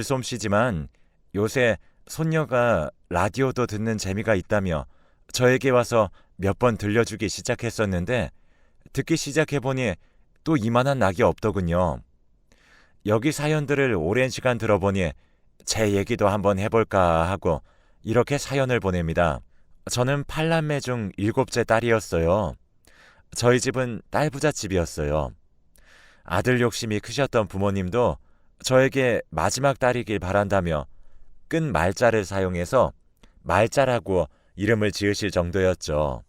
솜씨지만 요새 손녀가 라디오도 듣는 재미가 있다며 저에게 와서 몇 번 들려주기 시작했었는데 듣기 시작해보니 또 이만한 낙이 없더군요. 여기 사연들을 오랜 시간 들어보니 제 얘기도 한번 해볼까 하고 이렇게 사연을 보냅니다. 저는 8남매 중 7째 딸이었어요. 저희 집은 딸부잣집이었어요. 아들 욕심이 크셨던 부모님도 저에게 마지막 딸이길 바란다며 끈 말자를 사용해서 말자라고 이름을 지으실 정도였죠.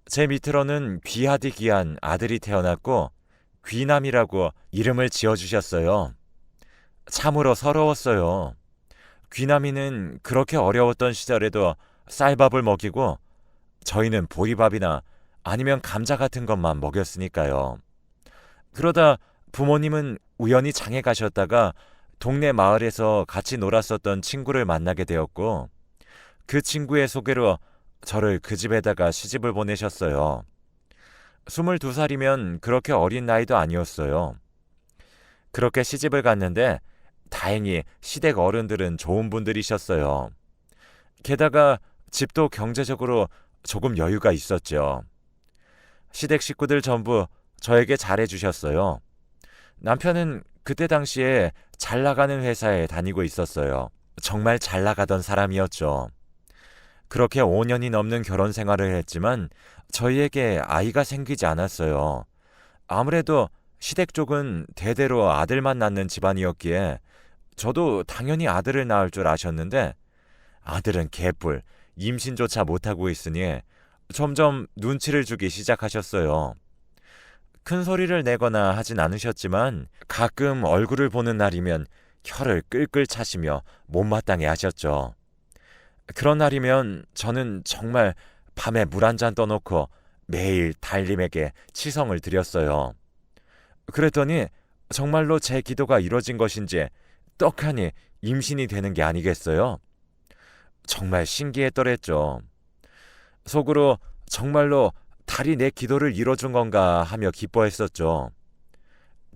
제 밑으로는 귀하디 귀한 아들이 태어났고 귀남이라고 이름을 지어주셨어요. 참으로 서러웠어요. 귀남이는 그렇게 어려웠던 시절에도 쌀밥을 먹이고 저희는 보리밥이나 아니면 감자 같은 것만 먹였으니까요. 그러다 부모님은 우연히 장에 가셨다가 동네 마을에서 같이 놀았었던 친구를 만나게 되었고 그 친구의 소개로 저를 그 집에다가 시집을 보내셨어요. 22살이면 그렇게 어린 나이도 아니었어요. 그렇게 시집을 갔는데 다행히 시댁 어른들은 좋은 분들이셨어요. 게다가 집도 경제적으로 조금 여유가 있었죠. 시댁 식구들 전부 저에게 잘해주셨어요. 남편은 그때 당시에 잘 나가는 회사에 다니고 있었어요. 정말 잘 나가던 사람이었죠. 그렇게 5년이 넘는 결혼 생활을 했지만 저희에게 아이가 생기지 않았어요. 아무래도 시댁 쪽은 대대로 아들만 낳는 집안이었기에 저도 당연히 아들을 낳을 줄 아셨는데 아들은 개뿔, 임신조차 못하고 있으니 점점 눈치를 주기 시작하셨어요. 큰 소리를 내거나 하진 않으셨지만 가끔 얼굴을 보는 날이면 혀를 끌끌 차시며 못마땅해 하셨죠. 그런 날이면 저는 정말 밤에 물 한 잔 떠놓고 매일 달님에게 치성을 드렸어요. 그랬더니 정말로 제 기도가 이뤄진 것인지 떡하니 임신이 되는 게 아니겠어요? 정말 신기했더랬죠. 속으로 정말로 달이 내 기도를 이뤄준 건가 하며 기뻐했었죠.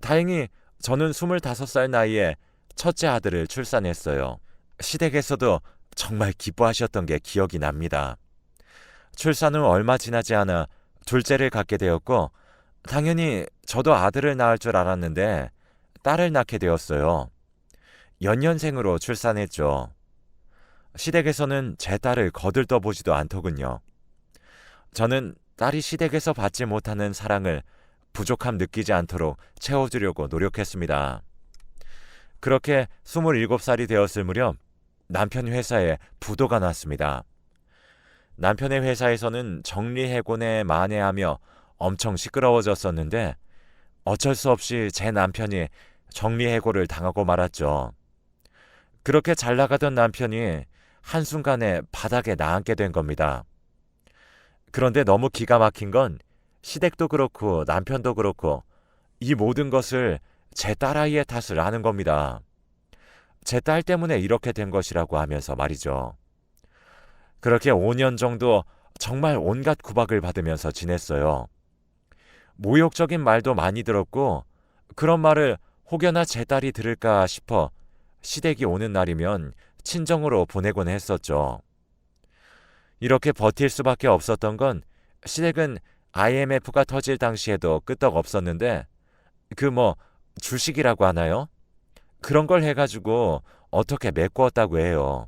다행히 저는 25살 나이에 첫째 아들을 출산했어요. 시댁에서도 정말 기뻐하셨던 게 기억이 납니다. 출산 후 얼마 지나지 않아 둘째를 갖게 되었고 당연히 저도 아들을 낳을 줄 알았는데 딸을 낳게 되었어요. 연년생으로 출산했죠. 시댁에서는 제 딸을 거들떠보지도 않더군요. 저는 딸이 시댁에서 받지 못하는 사랑을 부족함 느끼지 않도록 채워주려고 노력했습니다. 그렇게 27살이 되었을 무렵 남편 회사에 부도가 났습니다. 남편의 회사에서는 정리해고에 만회하며 엄청 시끄러워졌었는데 어쩔 수 없이 제 남편이 정리해고를 당하고 말았죠. 그렇게 잘 나가던 남편이 한순간에 바닥에 나앉게 된 겁니다. 그런데 너무 기가 막힌 건 시댁도 그렇고 남편도 그렇고 이 모든 것을 제 딸아이의 탓을 하는 겁니다. 제 딸 때문에 이렇게 된 것이라고 하면서 말이죠. 그렇게 5년 정도 정말 온갖 구박을 받으면서 지냈어요. 모욕적인 말도 많이 들었고 그런 말을 혹여나 제 딸이 들을까 싶어 시댁이 오는 날이면 친정으로 보내곤 했었죠. 이렇게 버틸 수밖에 없었던 건 시댁은 IMF가 터질 당시에도 끄떡 없었는데 주식이라고 하나요? 그런 걸 해가지고 어떻게 메꾸었다고 해요.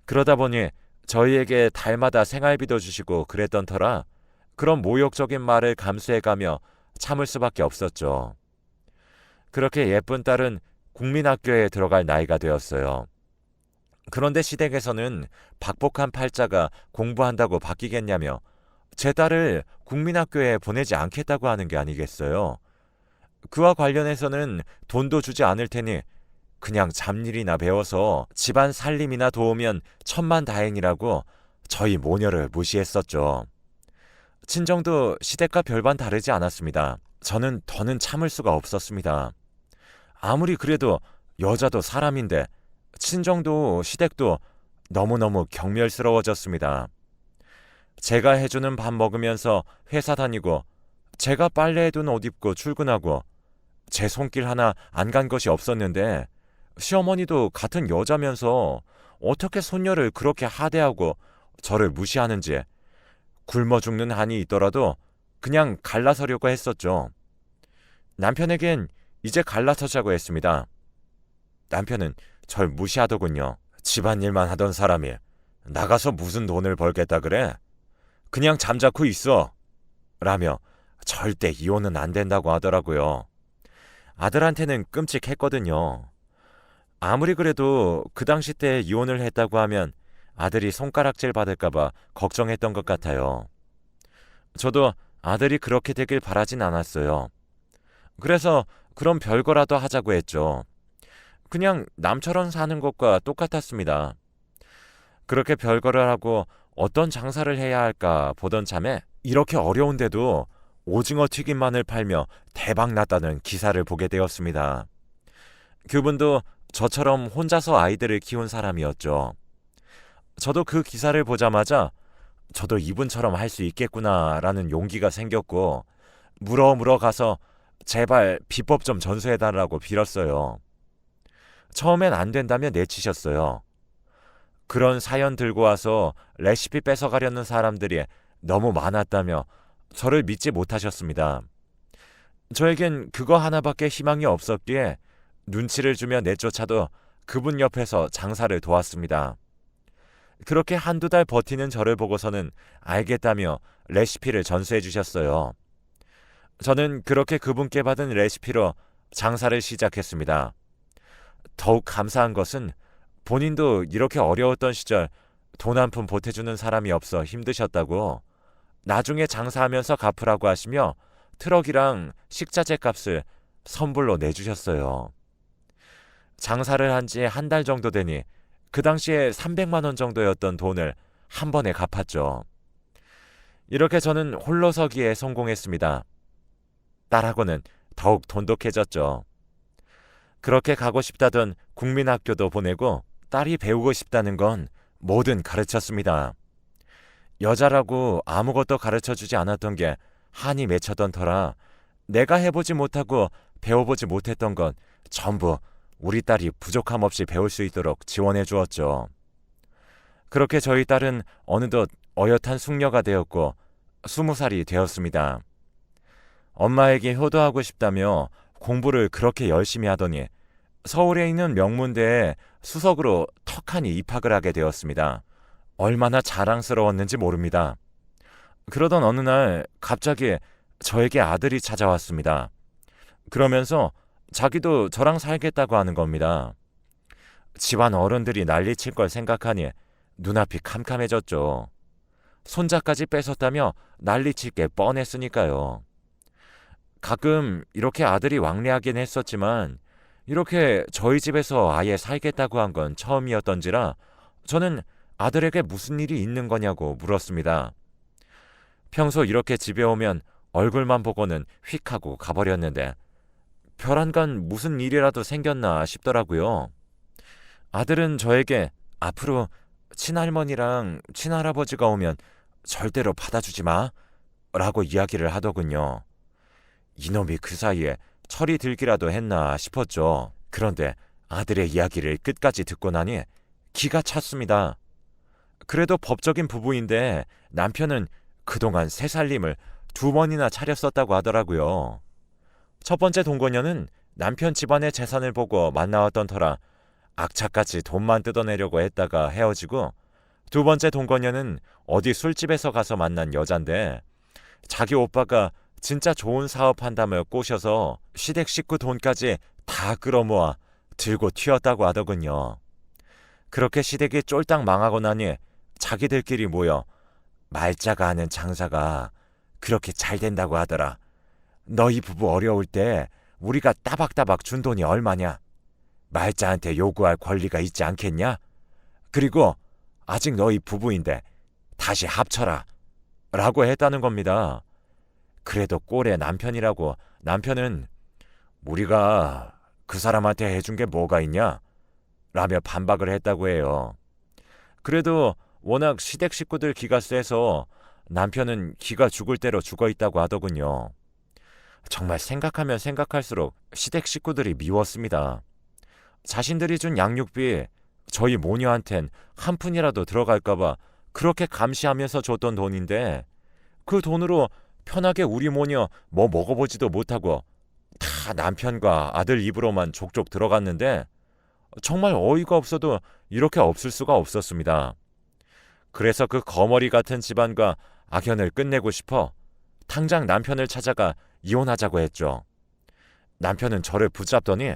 그러다 보니 저희에게 달마다 생활비도 주시고 그랬던 터라 그런 모욕적인 말을 감수해가며 참을 수밖에 없었죠. 그렇게 예쁜 딸은 국민학교에 들어갈 나이가 되었어요. 그런데 시댁에서는 박복한 팔자가 공부한다고 바뀌겠냐며 제 딸을 국민학교에 보내지 않겠다고 하는 게 아니겠어요. 그와 관련해서는 돈도 주지 않을 테니 그냥 잡일이나 배워서 집안 살림이나 도우면 천만다행이라고 저희 모녀를 무시했었죠. 친정도 시댁과 별반 다르지 않았습니다. 저는 더는 참을 수가 없었습니다. 아무리 그래도 여자도 사람인데 친정도 시댁도 너무너무 경멸스러워졌습니다. 제가 해주는 밥 먹으면서 회사 다니고 제가 빨래해둔 옷 입고 출근하고 제 손길 하나 안 간 것이 없었는데 시어머니도 같은 여자면서 어떻게 손녀를 그렇게 하대하고 저를 무시하는지 굶어 죽는 한이 있더라도 그냥 갈라서려고 했었죠. 남편에겐 이제 갈라서자고 했습니다. 남편은 절 무시하더군요. 집안일만 하던 사람이 나가서 무슨 돈을 벌겠다 그래? 그냥 잠자코 있어. 라며 절대 이혼은 안 된다고 하더라고요. 아들한테는 끔찍했거든요. 아무리 그래도 그 당시 때 이혼을 했다고 하면 아들이 손가락질 받을까봐 걱정했던 것 같아요. 저도 아들이 그렇게 되길 바라진 않았어요. 그래서 그럼 별거라도 하자고 했죠. 그냥 남처럼 사는 것과 똑같았습니다. 그렇게 별거를 하고 어떤 장사를 해야 할까 보던 참에 이렇게 어려운데도 오징어 튀김만을 팔며 대박 났다는 기사를 보게 되었습니다. 그분도 저처럼 혼자서 아이들을 키운 사람이었죠. 저도 그 기사를 보자마자 저도 이분처럼 할 수 있겠구나라는 용기가 생겼고 물어 가서 제발 비법 좀 전수해달라고 빌었어요. 처음엔 안 된다며 내치셨어요. 그런 사연 들고 와서 레시피 뺏어가려는 사람들이 너무 많았다며 저를 믿지 못하셨습니다. 저에겐 그거 하나밖에 희망이 없었기에 눈치를 주며 내쫓아도 그분 옆에서 장사를 도왔습니다. 그렇게 한두 달 버티는 저를 보고서는 알겠다며 레시피를 전수해 주셨어요. 저는 그렇게 그분께 받은 레시피로 장사를 시작했습니다. 더욱 감사한 것은 본인도 이렇게 어려웠던 시절 돈 한 푼 보태주는 사람이 없어 힘드셨다고 나중에 장사하면서 갚으라고 하시며 트럭이랑 식자재 값을 선불로 내주셨어요. 장사를 한 지 한 달 정도 되니 그 당시에 300만 원 정도였던 돈을 한 번에 갚았죠. 이렇게 저는 홀로서기에 성공했습니다. 딸하고는 더욱 돈독해졌죠. 그렇게 가고 싶다던 국민학교도 보내고 딸이 배우고 싶다는 건 뭐든 가르쳤습니다. 여자라고 아무것도 가르쳐주지 않았던 게 한이 맺혔던 터라 내가 해보지 못하고 배워보지 못했던 건 전부 우리 딸이 부족함 없이 배울 수 있도록 지원해 주었죠. 그렇게 저희 딸은 어느덧 어엿한 숙녀가 되었고 20살이 되었습니다. 엄마에게 효도하고 싶다며 공부를 그렇게 열심히 하더니 서울에 있는 명문대에 수석으로 턱하니 입학을 하게 되었습니다. 얼마나 자랑스러웠는지 모릅니다. 그러던 어느 날 갑자기 저에게 아들이 찾아왔습니다. 그러면서 자기도 저랑 살겠다고 하는 겁니다. 집안 어른들이 난리칠 걸 생각하니 눈앞이 캄캄해졌죠. 손자까지 뺏었다며 난리칠 게 뻔했으니까요. 가끔 이렇게 아들이 왕래하긴 했었지만 이렇게 저희 집에서 아예 살겠다고 한 건 처음이었던지라 저는 아들에게 무슨 일이 있는 거냐고 물었습니다. 평소 이렇게 집에 오면 얼굴만 보고는 휙 하고 가버렸는데 별안간 무슨 일이라도 생겼나 싶더라고요. 아들은 저에게 앞으로 친할머니랑 친할아버지가 오면 절대로 받아주지 마 라고 이야기를 하더군요. 이놈이 그 사이에 철이 들기라도 했나 싶었죠. 그런데 아들의 이야기를 끝까지 듣고 나니 기가 찼습니다. 그래도 법적인 부부인데 남편은 그동안 새살림을 2번이나 차렸었다고 하더라고요. 첫 번째 동거녀는 남편 집안의 재산을 보고 만나왔던 터라 악착같이 돈만 뜯어내려고 했다가 헤어지고, 두 번째 동거녀는 어디 술집에서 가서 만난 여잔데 자기 오빠가 진짜 좋은 사업한다며 꼬셔서 시댁 식구 돈까지 다 끌어모아 들고 튀었다고 하더군요. 그렇게 시댁이 쫄딱 망하고 나니 자기들끼리 모여 말자가 하는 장사가 그렇게 잘 된다고 하더라. 너희 부부 어려울 때 우리가 따박따박 준 돈이 얼마냐? 말자한테 요구할 권리가 있지 않겠냐? 그리고 아직 너희 부부인데 다시 합쳐라 라고 했다는 겁니다. 그래도 꼴의 남편이라고 남편은 우리가 그 사람한테 해준 게 뭐가 있냐? 라며 반박을 했다고 해요. 그래도 워낙 시댁 식구들 기가 세서 남편은 기가 죽을 대로 죽어 있다고 하더군요. 정말 생각하면 생각할수록 시댁 식구들이 미웠습니다. 자신들이 준 양육비 저희 모녀한텐 한 푼이라도 들어갈까봐 그렇게 감시하면서 줬던 돈인데 그 돈으로 편하게 우리 모녀 뭐 먹어보지도 못하고 다 남편과 아들 입으로만 족족 들어갔는데 정말 어이가 없어도 이렇게 없을 수가 없었습니다. 그래서 그 거머리 같은 집안과 악연을 끝내고 싶어 당장 남편을 찾아가 이혼하자고 했죠. 남편은 저를 붙잡더니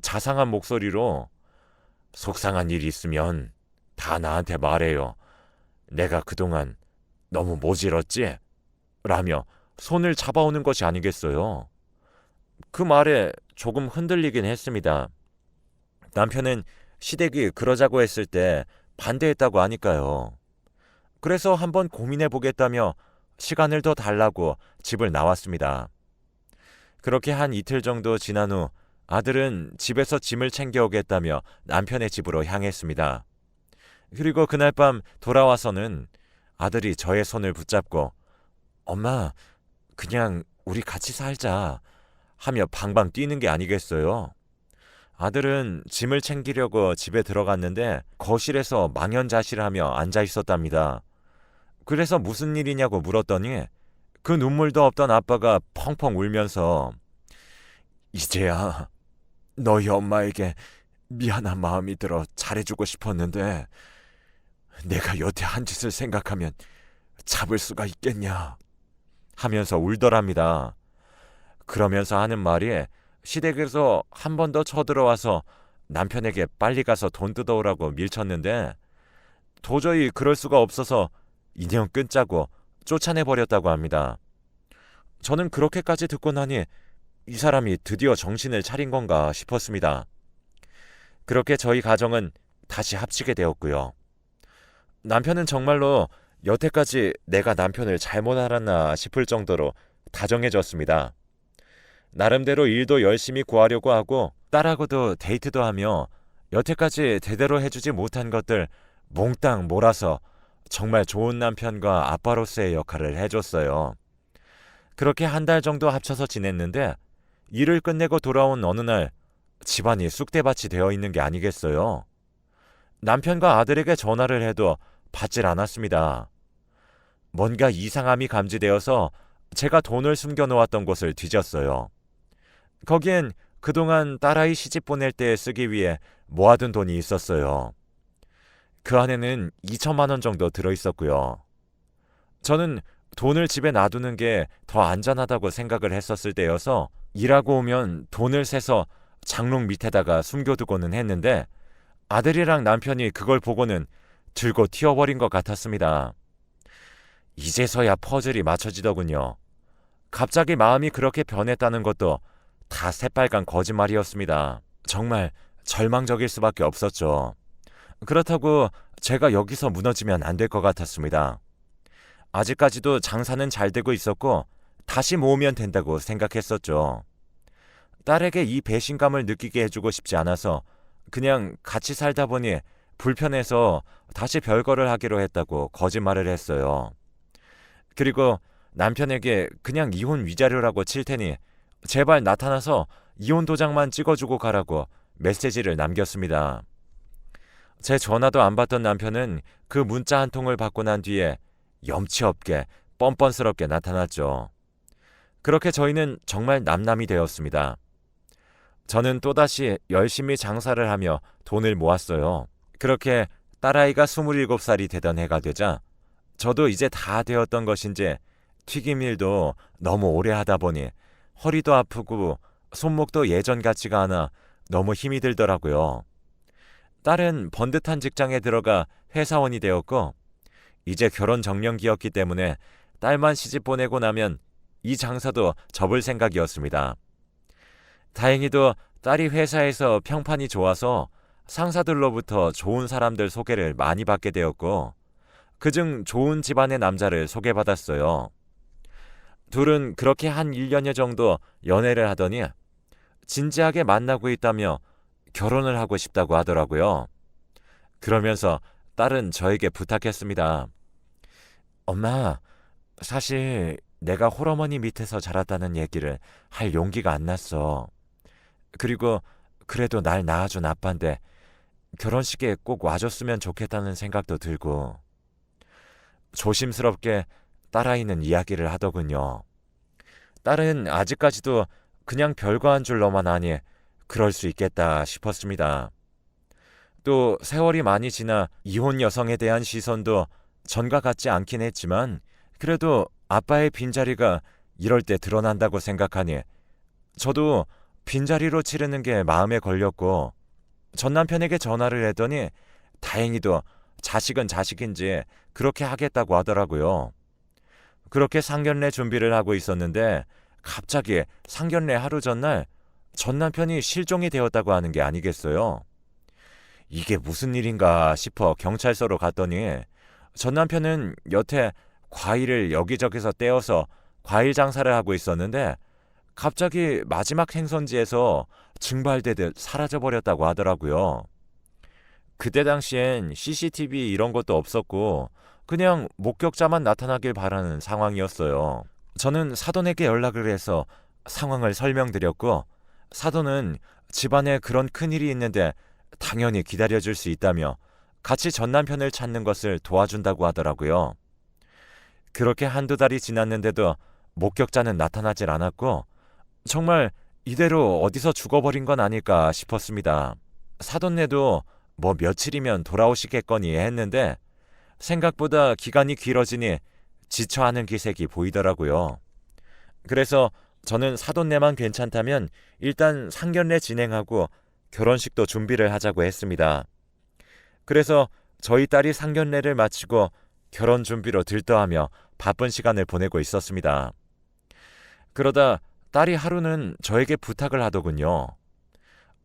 자상한 목소리로 속상한 일이 있으면 다 나한테 말해요. 내가 그동안 너무 모질었지? 라며 손을 잡아오는 것이 아니겠어요. 그 말에 조금 흔들리긴 했습니다. 남편은 시댁이 그러자고 했을 때 반대했다고 하니까요. 그래서 한번 고민해 보겠다며 시간을 더 달라고 집을 나왔습니다. 그렇게 한 이틀 정도 지난 후 아들은 집에서 짐을 챙겨오겠다며 남편의 집으로 향했습니다. 그리고 그날 밤 돌아와서는 아들이 저의 손을 붙잡고 엄마, 그냥 우리 같이 살자 하며 방방 뛰는 게 아니겠어요. 아들은 짐을 챙기려고 집에 들어갔는데 거실에서 망연자실하며 앉아 있었답니다. 그래서 무슨 일이냐고 물었더니 그 눈물도 없던 아빠가 펑펑 울면서 이제야 너희 엄마에게 미안한 마음이 들어 잘해주고 싶었는데 내가 여태 한 짓을 생각하면 잡을 수가 있겠냐 하면서 울더랍니다. 그러면서 하는 말이 시댁에서 한 번 더 쳐들어와서 남편에게 빨리 가서 돈 뜯어오라고 밀쳤는데 도저히 그럴 수가 없어서 인연 끊자고 쫓아내버렸다고 합니다. 저는 그렇게까지 듣고 나니 이 사람이 드디어 정신을 차린 건가 싶었습니다. 그렇게 저희 가정은 다시 합치게 되었고요. 남편은 정말로 여태까지 내가 남편을 잘못 알았나 싶을 정도로 다정해졌습니다. 나름대로 일도 열심히 구하려고 하고 딸하고도 데이트도 하며 여태까지 제대로 해주지 못한 것들 몽땅 몰아서 정말 좋은 남편과 아빠로서의 역할을 해줬어요. 그렇게 한 달 정도 합쳐서 지냈는데 일을 끝내고 돌아온 어느 날 집안이 쑥대밭이 되어 있는 게 아니겠어요. 남편과 아들에게 전화를 해도 받질 않았습니다. 뭔가 이상함이 감지되어서 제가 돈을 숨겨놓았던 곳을 뒤졌어요. 거기엔 그동안 딸아이 시집 보낼 때 쓰기 위해 모아둔 돈이 있었어요. 그 안에는 2천만 원 정도 들어있었고요. 저는 돈을 집에 놔두는 게 더 안전하다고 생각을 했었을 때여서 일하고 오면 돈을 세서 장롱 밑에다가 숨겨두고는 했는데 아들이랑 남편이 그걸 보고는 들고 튀어버린 것 같았습니다. 이제서야 퍼즐이 맞춰지더군요. 갑자기 마음이 그렇게 변했다는 것도 다 새빨간 거짓말이었습니다. 정말 절망적일 수밖에 없었죠. 그렇다고 제가 여기서 무너지면 안 될 것 같았습니다. 아직까지도 장사는 잘 되고 있었고 다시 모으면 된다고 생각했었죠. 딸에게 이 배신감을 느끼게 해주고 싶지 않아서 그냥 같이 살다 보니 불편해서 다시 별거를 하기로 했다고 거짓말을 했어요. 그리고 남편에게 그냥 이혼 위자료라고 칠 테니 제발 나타나서 이혼 도장만 찍어주고 가라고 메시지를 남겼습니다. 제 전화도 안 받던 남편은 그 문자 한 통을 받고 난 뒤에 염치 없게 뻔뻔스럽게 나타났죠. 그렇게 저희는 정말 남남이 되었습니다. 저는 또다시 열심히 장사를 하며 돈을 모았어요. 그렇게 딸아이가 27살이 되던 해가 되자 저도 이제 다 되었던 것인지 튀김일도 너무 오래 하다 보니 허리도 아프고 손목도 예전 같지가 않아 너무 힘이 들더라고요. 딸은 번듯한 직장에 들어가 회사원이 되었고 이제 결혼 정년기였기 때문에 딸만 시집 보내고 나면 이 장사도 접을 생각이었습니다. 다행히도 딸이 회사에서 평판이 좋아서 상사들로부터 좋은 사람들 소개를 많이 받게 되었고 그중 좋은 집안의 남자를 소개받았어요. 둘은 그렇게 한 1년여 정도 연애를 하더니 진지하게 만나고 있다며 결혼을 하고 싶다고 하더라고요. 그러면서 딸은 저에게 부탁했습니다. 엄마, 사실 내가 홀어머니 밑에서 자랐다는 얘기를 할 용기가 안 났어. 그리고 그래도 날 낳아준 아빠인데 결혼식에 꼭 와줬으면 좋겠다는 생각도 들고 조심스럽게 딸아이는 이야기를 하더군요. 딸은 아직까지도 그냥 별거 한 줄 너만 아니 그럴 수 있겠다 싶었습니다. 또 세월이 많이 지나 이혼 여성에 대한 시선도 전과 같지 않긴 했지만 그래도 아빠의 빈자리가 이럴 때 드러난다고 생각하니 저도 빈자리로 치르는 게 마음에 걸렸고 전 남편에게 전화를 했더니 다행히도 자식은 자식인지 그렇게 하겠다고 하더라고요. 그렇게 상견례 준비를 하고 있었는데 갑자기 상견례 하루 전날 전 남편이 실종이 되었다고 하는 게 아니겠어요. 이게 무슨 일인가 싶어 경찰서로 갔더니 전 남편은 여태 과일을 여기저기서 떼어서 과일 장사를 하고 있었는데 갑자기 마지막 행선지에서 증발되듯 사라져버렸다고 하더라고요. 그때 당시엔 CCTV 이런 것도 없었고 그냥 목격자만 나타나길 바라는 상황이었어요. 저는 사돈에게 연락을 해서 상황을 설명드렸고 사돈은 집안에 그런 큰일이 있는데 당연히 기다려줄 수 있다며 같이 전 남편을 찾는 것을 도와준다고 하더라고요. 그렇게 한두 달이 지났는데도 목격자는 나타나질 않았고 정말 이대로 어디서 죽어버린 건 아닐까 싶었습니다. 사돈네도 뭐 며칠이면 돌아오시겠거니 했는데 생각보다 기간이 길어지니 지쳐하는 기색이 보이더라고요. 그래서 저는 사돈네만 괜찮다면 일단 상견례 진행하고 결혼식도 준비를 하자고 했습니다. 그래서 저희 딸이 상견례를 마치고 결혼 준비로 들떠하며 바쁜 시간을 보내고 있었습니다. 그러다 딸이 하루는 저에게 부탁을 하더군요.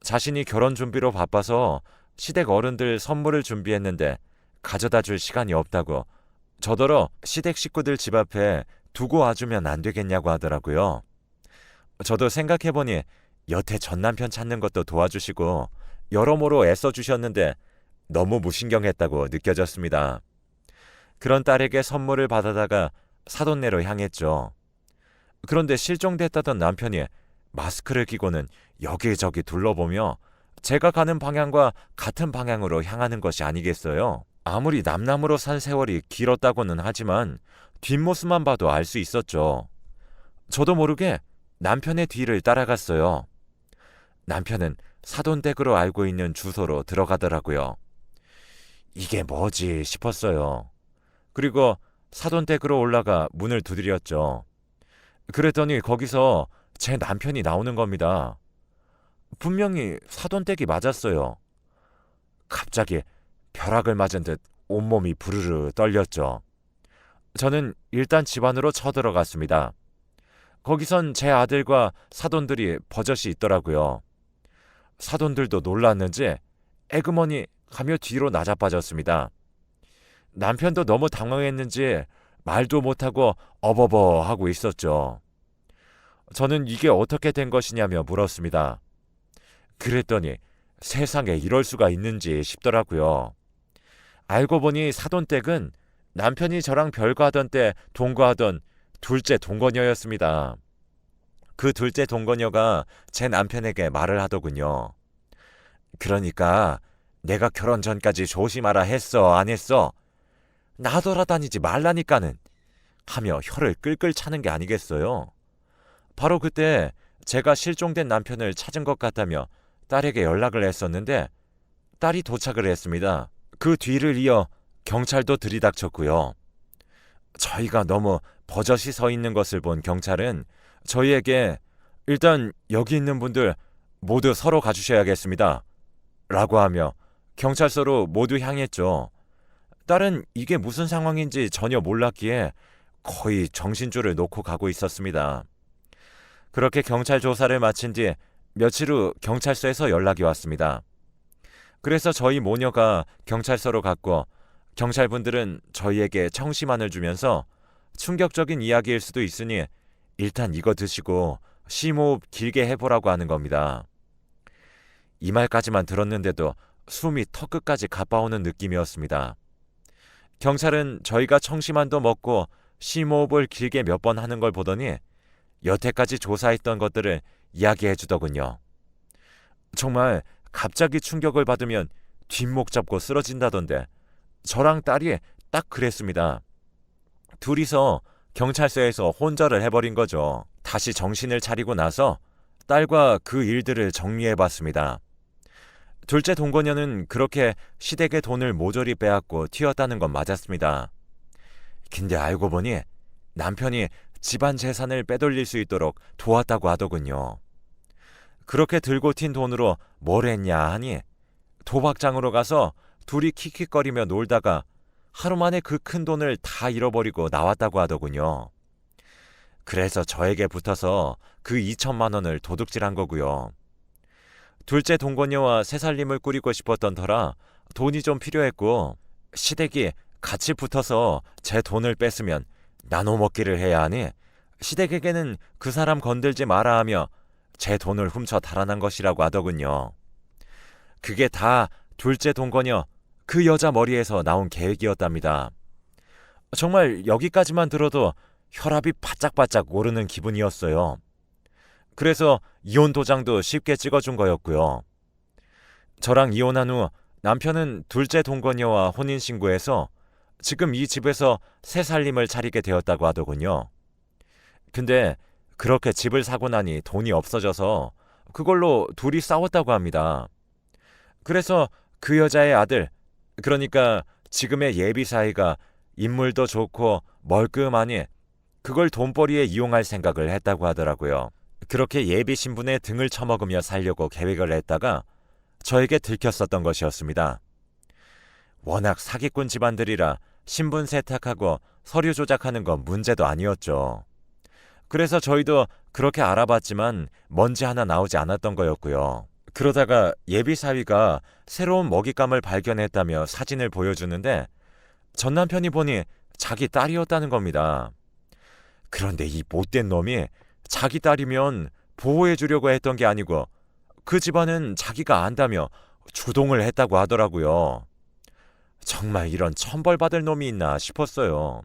자신이 결혼 준비로 바빠서 시댁 어른들 선물을 준비했는데 가져다 줄 시간이 없다고 저더러 시댁 식구들 집 앞에 두고 와주면 안 되겠냐고 하더라고요. 저도 생각해보니 여태 전 남편 찾는 것도 도와주시고 여러모로 애써주셨는데 너무 무신경했다고 느껴졌습니다. 그런 딸에게 선물을 받아다가 사돈네로 향했죠. 그런데 실종됐다던 남편이 마스크를 끼고는 여기저기 둘러보며 제가 가는 방향과 같은 방향으로 향하는 것이 아니겠어요? 아무리 남남으로 산 세월이 길었다고는 하지만 뒷모습만 봐도 알 수 있었죠. 저도 모르게 남편의 뒤를 따라갔어요. 남편은 사돈댁으로 알고 있는 주소로 들어가더라고요. 이게 뭐지 싶었어요. 그리고 사돈댁으로 올라가 문을 두드렸죠. 그랬더니 거기서 제 남편이 나오는 겁니다. 분명히 사돈댁이 맞았어요. 갑자기 벼락을 맞은 듯 온몸이 부르르 떨렸죠. 저는 일단 집 안으로 쳐들어갔습니다. 거기선 제 아들과 사돈들이 버젓이 있더라고요. 사돈들도 놀랐는지 에그머니 하며 뒤로 나자빠졌습니다. 남편도 너무 당황했는지 말도 못하고 어버버 하고 있었죠. 저는 이게 어떻게 된 것이냐며 물었습니다. 그랬더니 세상에 이럴 수가 있는지 싶더라고요. 알고 보니 사돈댁은 남편이 저랑 별거하던 때 동거하던 둘째 동거녀였습니다. 그 둘째 동거녀가 제 남편에게 말을 하더군요. 그러니까 내가 결혼 전까지 조심하라 했어 안 했어? 나 돌아다니지 말라니까는 하며 혀를 끌끌 차는 게 아니겠어요. 바로 그때 제가 실종된 남편을 찾은 것 같다며 딸에게 연락을 했었는데 딸이 도착을 했습니다. 그 뒤를 이어 경찰도 들이닥쳤고요. 저희가 너무 버젓이 서 있는 것을 본 경찰은 저희에게 일단 여기 있는 분들 모두 서로 가주셔야겠습니다. 라고 하며 경찰서로 모두 향했죠. 딸은 이게 무슨 상황인지 전혀 몰랐기에 거의 정신줄을 놓고 가고 있었습니다. 그렇게 경찰 조사를 마친 뒤 며칠 후 경찰서에서 연락이 왔습니다. 그래서 저희 모녀가 경찰서로 갔고 경찰분들은 저희에게 청심환을 주면서 충격적인 이야기일 수도 있으니 일단 이거 드시고 심호흡 길게 해보라고 하는 겁니다. 이 말까지만 들었는데도 숨이 턱끝까지 가빠오는 느낌이었습니다. 경찰은 저희가 청심환도 먹고 심호흡을 길게 몇 번 하는 걸 보더니 여태까지 조사했던 것들을 이야기해 주더군요. 정말 갑자기 충격을 받으면 뒷목 잡고 쓰러진다던데 저랑 딸이 딱 그랬습니다. 둘이서 경찰서에서 혼절을 해버린 거죠. 다시 정신을 차리고 나서 딸과 그 일들을 정리해봤습니다. 둘째 동거녀는 그렇게 시댁의 돈을 모조리 빼앗고 튀었다는 건 맞았습니다. 근데 알고 보니 남편이 집안 재산을 빼돌릴 수 있도록 도왔다고 하더군요. 그렇게 들고 튄 돈으로 뭘 했냐 하니 도박장으로 가서 둘이 킥킥거리며 놀다가 하루 만에 그 큰 돈을 다 잃어버리고 나왔다고 하더군요. 그래서 저에게 붙어서 그 2천만 원을 도둑질한 거고요. 둘째 동거녀와 새살림을 꾸리고 싶었던 터라 돈이 좀 필요했고 시댁이 같이 붙어서 제 돈을 뺐으면 나눠 먹기를 해야 하니 시댁에게는 그 사람 건들지 마라 하며 제 돈을 훔쳐 달아난 것이라고 하더군요. 그게 다 둘째 동거녀 그 여자 머리에서 나온 계획이었답니다. 정말 여기까지만 들어도 혈압이 바짝바짝 오르는 기분이었어요. 그래서 이혼 도장도 쉽게 찍어준 거였고요. 저랑 이혼한 후 남편은 둘째 동거녀와 혼인신고해서 지금 이 집에서 새 살림을 차리게 되었다고 하더군요. 근데 그렇게 집을 사고 나니 돈이 없어져서 그걸로 둘이 싸웠다고 합니다. 그래서 그 여자의 아들, 그러니까 지금의 예비 사위가 인물도 좋고 멀끔하니 그걸 돈벌이에 이용할 생각을 했다고 하더라고요. 그렇게 예비 신분의 등을 쳐먹으며 살려고 계획을 했다가 저에게 들켰었던 것이었습니다. 워낙 사기꾼 집안들이라 신분 세탁하고 서류 조작하는 건 문제도 아니었죠. 그래서 저희도 그렇게 알아봤지만 먼지 하나 나오지 않았던 거였고요. 그러다가 예비 사위가 새로운 먹잇감을 발견했다며 사진을 보여주는데 전 남편이 보니 자기 딸이었다는 겁니다. 그런데 이 못된 놈이 자기 딸이면 보호해 주려고 했던 게 아니고 그 집안은 자기가 안다며 주동을 했다고 하더라고요. 정말 이런 천벌받을 놈이 있나 싶었어요.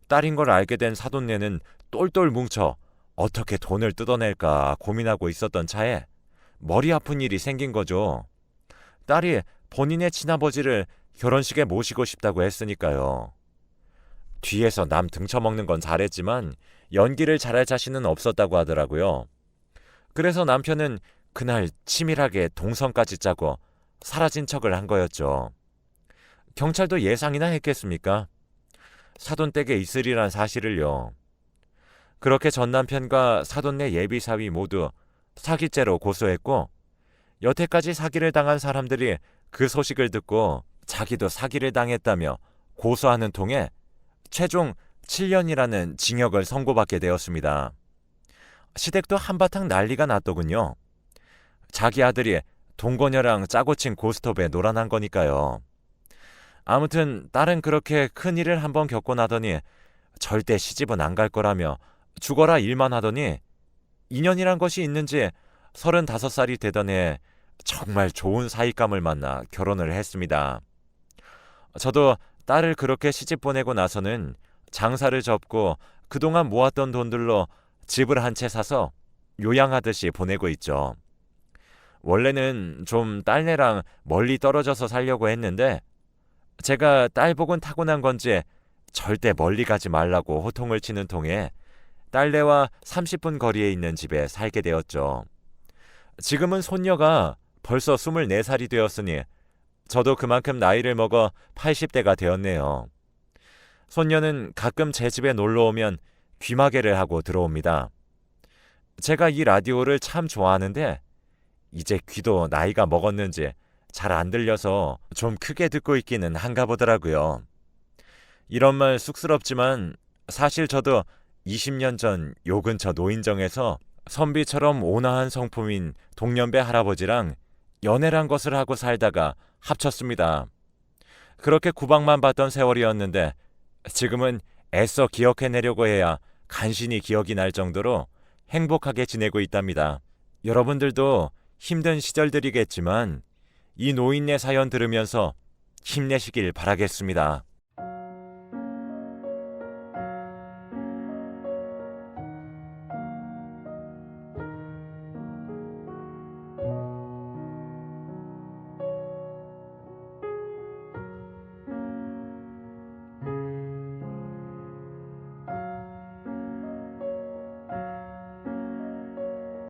딸인 걸 알게 된 사돈네는 똘똘 뭉쳐 어떻게 돈을 뜯어낼까 고민하고 있었던 차에 머리 아픈 일이 생긴 거죠. 딸이 본인의 친아버지를 결혼식에 모시고 싶다고 했으니까요. 뒤에서 남 등쳐먹는 건 잘했지만 연기를 잘할 자신은 없었다고 하더라고요. 그래서 남편은 그날 치밀하게 동선까지 짜고 사라진 척을 한 거였죠. 경찰도 예상이나 했겠습니까? 사돈댁에 있으리란 사실을요. 그렇게 전 남편과 사돈네 예비 사위 모두 사기죄로 고소했고 여태까지 사기를 당한 사람들이 그 소식을 듣고 자기도 사기를 당했다며 고소하는 통에 최종 7년이라는 징역을 선고받게 되었습니다. 시댁도 한바탕 난리가 났더군요. 자기 아들이 동거녀랑 짜고 친 고스톱에 놀아난 거니까요. 아무튼 딸은 그렇게 큰일을 한번 겪고 나더니 절대 시집은 안 갈 거라며 죽어라 일만 하더니 인연이란 것이 있는지 35살이 되던 해 정말 좋은 사윗감을 만나 결혼을 했습니다. 저도 딸을 그렇게 시집 보내고 나서는 장사를 접고 그동안 모았던 돈들로 집을 한 채 사서 요양하듯이 보내고 있죠. 원래는 좀 딸내랑 멀리 떨어져서 살려고 했는데 제가 딸복은 타고난 건지 절대 멀리 가지 말라고 호통을 치는 통에 딸내와 30분 거리에 있는 집에 살게 되었죠. 지금은 손녀가 벌써 24살이 되었으니 저도 그만큼 나이를 먹어 80대가 되었네요. 손녀는 가끔 제 집에 놀러 오면 귀마개를 하고 들어옵니다. 제가 이 라디오를 참 좋아하는데 이제 귀도 나이가 먹었는지 잘 안 들려서 좀 크게 듣고 있기는 한가 보더라고요. 이런 말 쑥스럽지만 사실 저도 20년 전 요 근처 노인정에서 선비처럼 온화한 성품인 동년배 할아버지랑 연애란 것을 하고 살다가 합쳤습니다. 그렇게 구박만 받던 세월이었는데 지금은 애써 기억해내려고 해야 간신히 기억이 날 정도로 행복하게 지내고 있답니다. 여러분들도 힘든 시절들이겠지만 이 노인네 사연 들으면서 힘내시길 바라겠습니다.